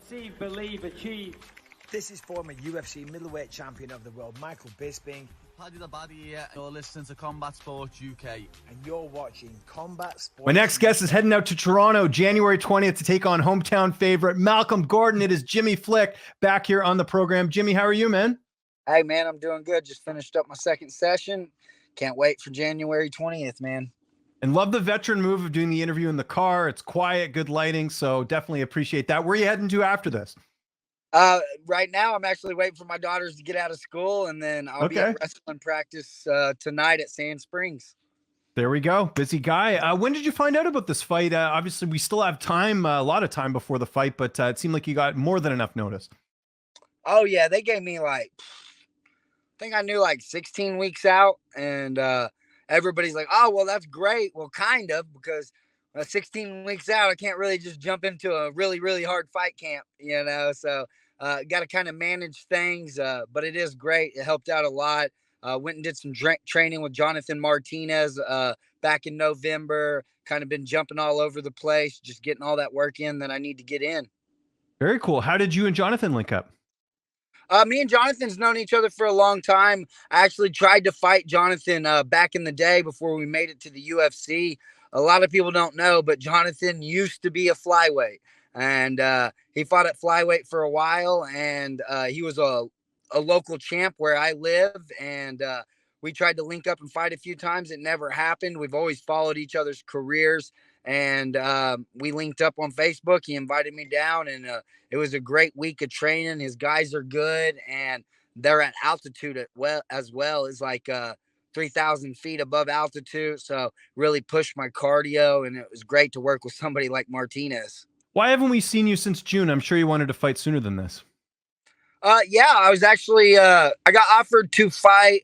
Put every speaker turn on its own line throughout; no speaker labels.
Conceive, believe, achieve.
This is former UFC middleweight champion of the world, Michael Bisping.
Paddy the Baddy here, you're listening to Combat Sports UK.
And you're watching Combat Sports.
My next guest is heading out to Toronto January 20th to take on hometown favorite Malcolm Gorodn. It is Jimmy Flick back here on the program. Jimmy, how are you, man?
Hey, man, I'm doing good. Just finished up my second session. Can't wait for January 20th, man.
And love the veteran move of doing the interview in the car. It's quiet, good lighting, so definitely appreciate that. Where are you heading to after this?
Right now, I'm actually waiting for my daughters to get out of school, and then I'll be at wrestling practice tonight at Sand Springs.
There we go. Busy guy. When did you find out about this fight? Obviously, we still have time, a lot of time before the fight, but it seemed like you got more than enough notice.
Oh, yeah. They gave me I think I knew 16 weeks out, and everybody's like, oh, well, that's great. Well, kind of, because 16 weeks out, I can't really just jump into a really, really hard fight camp, so got to kind of manage things, but it is great. It helped out a lot. Went and did some training with Jonathan Martinez back in November, kind of been jumping all over the place, just getting all that work in that I need to get in.
Very cool. How did you and Jonathan link up?
Me and Jonathan's known each other for a long time. I actually tried to fight Jonathan back in the day before we made it to the UFC. A lot of people don't know, but Jonathan used to be a flyweight, and he fought at flyweight for a while, and he was a local champ where I live, and we tried to link up and fight a few times. It never happened. We've always followed each other's careers, and we linked up on Facebook. He invited me down, and it was a great week of training. His guys are good, and they're at altitude as well as 3,000 feet above altitude. So really pushed my cardio, and it was great to work with somebody like Martinez.
Why haven't we seen you since June? I'm sure you wanted to fight sooner than this.
Yeah, I was actually, I got offered to fight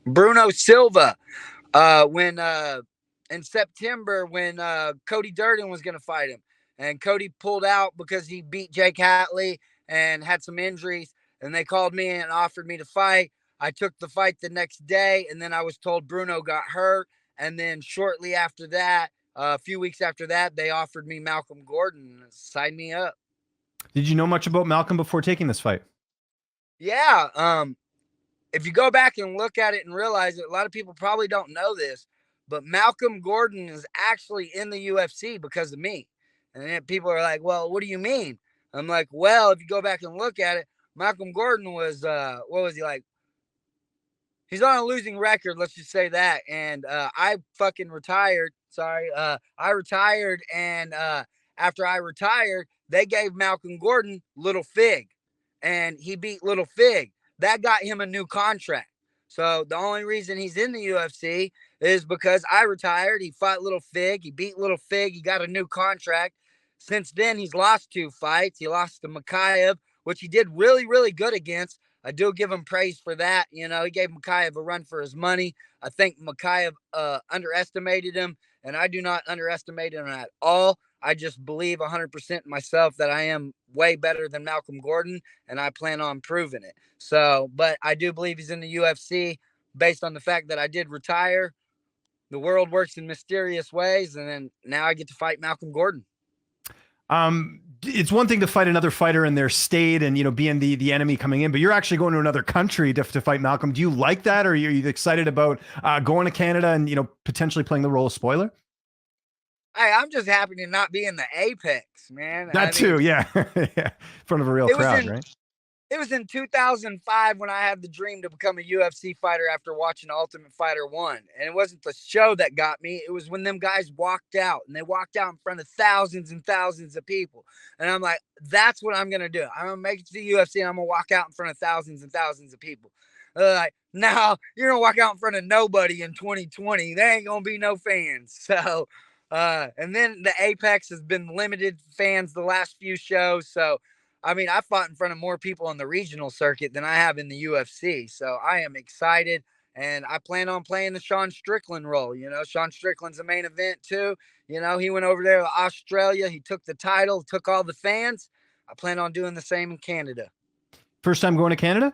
Bruno Silva when in September when Cody Durden was going to fight him. And Cody pulled out because he beat Jake Hatley and had some injuries. And they called me and offered me to fight. I took the fight the next day, and then I was told Bruno got hurt. And then shortly after that, a few weeks after that, they offered me Malcolm Gorodn. Sign me up.
Did you know much about Malcolm before taking this fight?
Yeah. If you go back and look at it and realize it, a lot of people probably don't know this, but Malcolm Gorodn is actually in the UFC because of me. And then people are like, well, what do you mean? I'm like, well, if you go back and look at it, Malcolm Gorodn was, what was he like? He's on a losing record. Let's just say that. And I fucking retired. Sorry. I retired. And after I retired, they gave Malcolm Gorodn Little Fig, and he beat Little Fig. That got him a new contract. So the only reason he's in the UFC is because I retired. He fought Little Fig. He beat Little Fig. He got a new contract. Since then, he's lost 2 fights. He lost to Makayev, which he did really, really good against. I do give him praise for that. He gave Makayev a run for his money. I think Makayev underestimated him, and I do not underestimate him at all. I just believe 100% in myself that I am way better than Malcolm Gorodn, and I plan on proving it. So, but I do believe he's in the UFC based on the fact that I did retire. The world works in mysterious ways, and then now I get to fight Malcolm Gorodn.
It's one thing to fight another fighter in their state and, being the enemy coming in, but you're actually going to another country to fight Malcolm. Do you like that? Or are you excited about going to Canada and, potentially playing the role of spoiler?
Hey, I'm just happy to not be in the Apex, man.
Too, yeah. Yeah. In front of a real crowd, right?
It was in 2005 when I had the dream to become a UFC fighter after watching Ultimate Fighter 1. And it wasn't the show that got me. It was when them guys walked out, and they walked out in front of thousands and thousands of people. And I'm like, that's what I'm going to do. I'm going to make it to the UFC, and I'm going to walk out in front of thousands and thousands of people. Like, no, you're going to walk out in front of nobody in 2020. There ain't going to be no fans. So, and then the Apex has been limited fans the last few shows. So, I fought in front of more people on the regional circuit than I have in the UFC. So I am excited, and I plan on playing the Sean Strickland role. Sean Strickland's the main event too. He went over there to Australia. He took the title, took all the fans. I plan on doing the same in Canada.
First time going to Canada?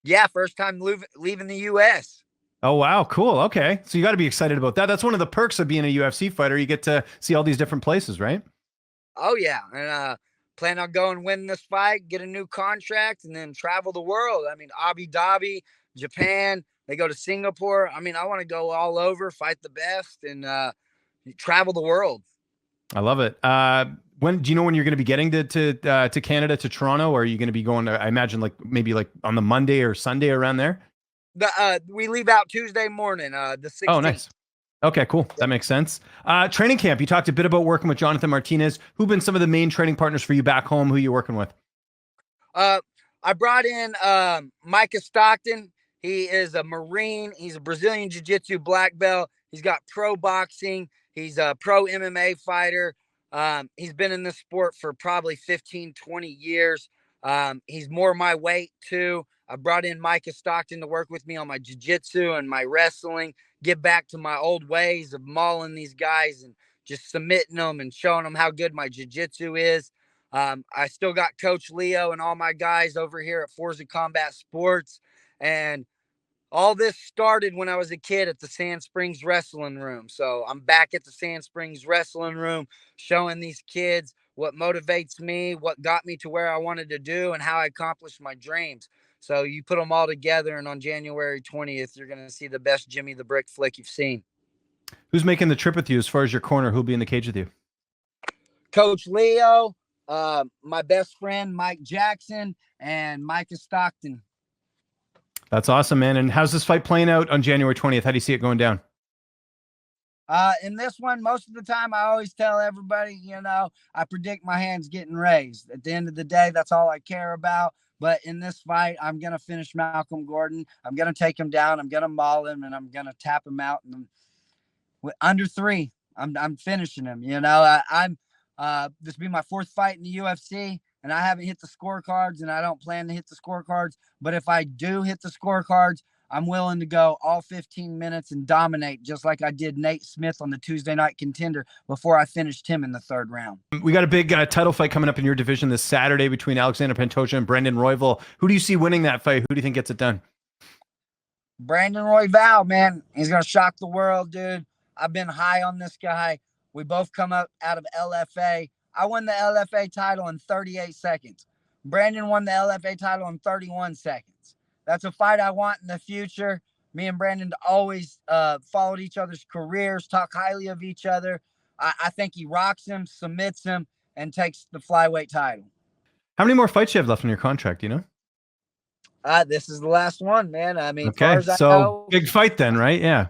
Yeah, first time leaving the U.S.
Oh, wow. Cool. Okay. So you got to be excited about that. That's one of the perks of being a UFC fighter. You get to see all these different places, right?
Oh yeah, and plan on going win this fight, get a new contract, and then travel the world. I mean, Abu Dhabi, Japan. They go to Singapore. I mean, I want to go all over, fight the best, and travel the world.
I love it. When do you know when you're going to be getting to Canada, to Toronto, or are you going to be going to, I imagine like maybe like on the Monday or Sunday around there?
We leave out Tuesday morning, the 16th.
Oh, nice. Okay, cool. That makes sense. Training camp. You talked a bit about working with Jonathan Martinez. Who've been some of the main training partners for you back home? Who are you working with?
I brought in Micah Stockton. He is a Marine. He's a Brazilian Jiu-Jitsu black belt. He's got pro boxing. He's a pro MMA fighter. He's been in this sport for probably 15, 20 years. He's more my weight too. I brought in Micah Stockton to work with me on my jiu-jitsu and my wrestling, get back to my old ways of mauling these guys and just submitting them and showing them how good my jiu-jitsu is. I still got Coach Leo and all my guys over here at Forza Combat Sports. And all this started when I was a kid at the Sand Springs Wrestling Room. So I'm back at the Sand Springs Wrestling Room showing these kids what motivates me, what got me to where I wanted to do, and how I accomplished my dreams. So you put them all together, and on January 20th, you're going to see the best Jimmy the Brick flick you've seen.
Who's making the trip with you as far as your corner? Who'll be in the cage with you?
Coach Leo, my best friend, Mike Jackson, and Micah Stockton.
That's awesome, man. And how's this fight playing out on January 20th? How do you see it going down?
In this one, most of the time, I always tell everybody, I predict my hands getting raised. At the end of the day, that's all I care about. But in this fight, I'm going to finish Malcolm Gorodn. I'm going to take him down. I'm going to maul him, and I'm going to tap him out. And under 3, I'm finishing him. This will be my 4th fight in the UFC, and I haven't hit the scorecards, and I don't plan to hit the scorecards. But if I do hit the scorecards, I'm willing to go all 15 minutes and dominate, just like I did Nate Smith on the Tuesday Night Contender before I finished him in the 3rd round.
We got a big title fight coming up in your division this Saturday between Alexander Pantoja and Brendan Royval. Who do you see winning that fight? Who do you think gets it done?
Brandon Royval, man. He's going to shock the world, dude. I've been high on this guy. We both come up out of LFA. I won the LFA title in 38 seconds. Brandon won the LFA title in 31 seconds. That's a fight I want in the future. Me and Brandon always followed each other's careers, talk highly of each other. I think he rocks him, submits him, and takes the flyweight title.
How many more fights you have left in your contract, you know?
This is the last one, man. I mean,
okay,
as far as
so
I know,
big fight then, right? Yeah.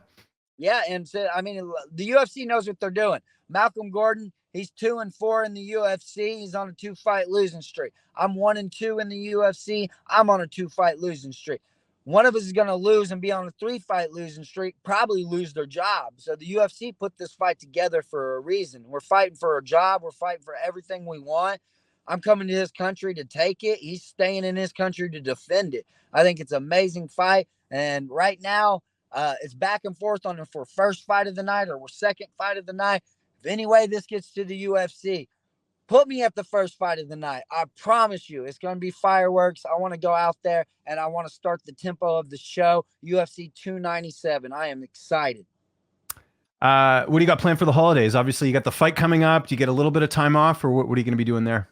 Yeah, and so, I mean, the UFC knows what they're doing. Malcolm Gorodn, he's 2-4 in the UFC. He's on a 2-fight losing streak. I'm 1-2 in the UFC. I'm on a 2-fight losing streak. One of us is going to lose and be on a 3-fight losing streak, probably lose their job. So the UFC put this fight together for a reason. We're fighting for a job. We're fighting for everything we want. I'm coming to his country to take it. He's staying in his country to defend it. I think it's an amazing fight. And right now, it's back and forth on if we're first fight of the night or we're second fight of the night. If anyway this gets to the UFC, put me at the first fight of the night. I promise you, it's going to be fireworks. I want to go out there and I want to start the tempo of the show. UFC 297. I am excited.
What do you got planned for the holidays? Obviously, you got the fight coming up. Do you get a little bit of time off, or what are you going to be doing there?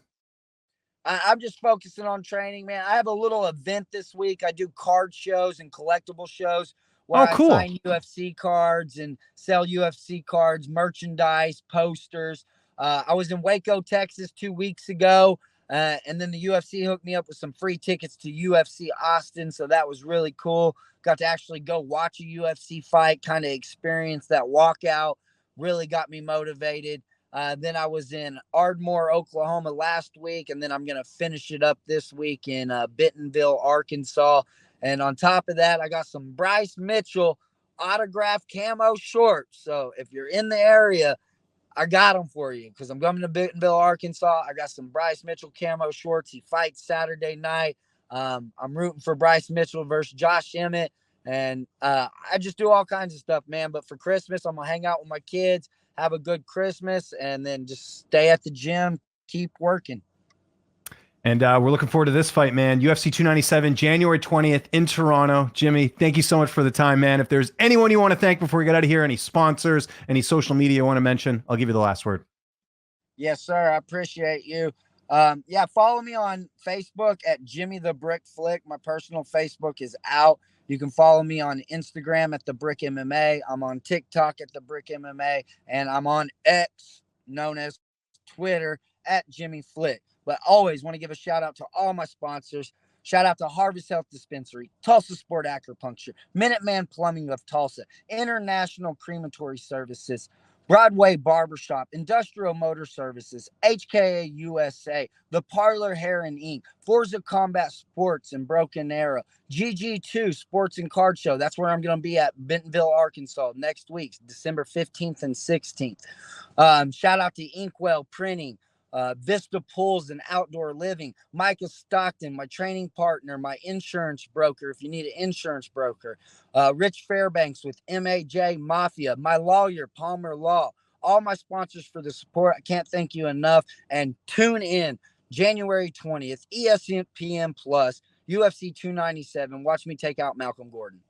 I'm just focusing on training, man. I have a little event this week. I do card shows and collectible shows where
cool.
I sign UFC cards and sell UFC cards, merchandise, posters. I was in Waco, Texas 2 weeks ago, and then the UFC hooked me up with some free tickets to UFC Austin, so that was really cool. Got to actually go watch a UFC fight, kind of experience that walkout. Really got me motivated. Then I was in Ardmore, Oklahoma last week, and then I'm going to finish it up this week in Bentonville, Arkansas. And on top of that, I got some Bryce Mitchell autographed camo shorts. So if you're in the area, I got them for you because I'm coming to Bentonville, Arkansas. I got some Bryce Mitchell camo shorts. He fights Saturday night. I'm rooting for Bryce Mitchell versus Josh Emmett. And I just do all kinds of stuff, man. But for Christmas, I'm going to hang out with my kids, have a good Christmas, and then just stay at the gym, keep working.
And we're looking forward to this fight, man. UFC 297, January 20th in Toronto. Jimmy, thank you so much for the time, man. If there's anyone you want to thank before we get out of here, any sponsors, any social media you want to mention, I'll give you the last word.
Yes, sir. I appreciate you. Yeah, follow me on Facebook at Jimmy the Brick Flick. My personal Facebook is out. You can follow me on Instagram at the Brick MMA. I'm on TikTok at the Brick MMA, and I'm on X, known as Twitter, at Jimmy Flick. But always want to give a shout out to all my sponsors. Shout out to Harvest Health Dispensary, Tulsa Sport Acupuncture, Minuteman Plumbing of Tulsa, International Crematory Services, Broadway Barbershop, Industrial Motor Services, HKA USA, The Parlor Hair and Ink, Forza Combat Sports in Broken Arrow, GG2 Sports and Card Show. That's where I'm going to be at Bentonville, Arkansas next week, December 15th and 16th. Shout out to Inkwell Printing, Vista Pools and Outdoor Living, Micah Stockton, my training partner, my insurance broker, if you need an insurance broker, Rich Fairbanks with MAJ Mafia, my lawyer, Palmer Law, all my sponsors for the support. I can't thank you enough. And tune in January 20th, ESPN Plus, UFC 297. Watch me take out Malcolm Gorodn.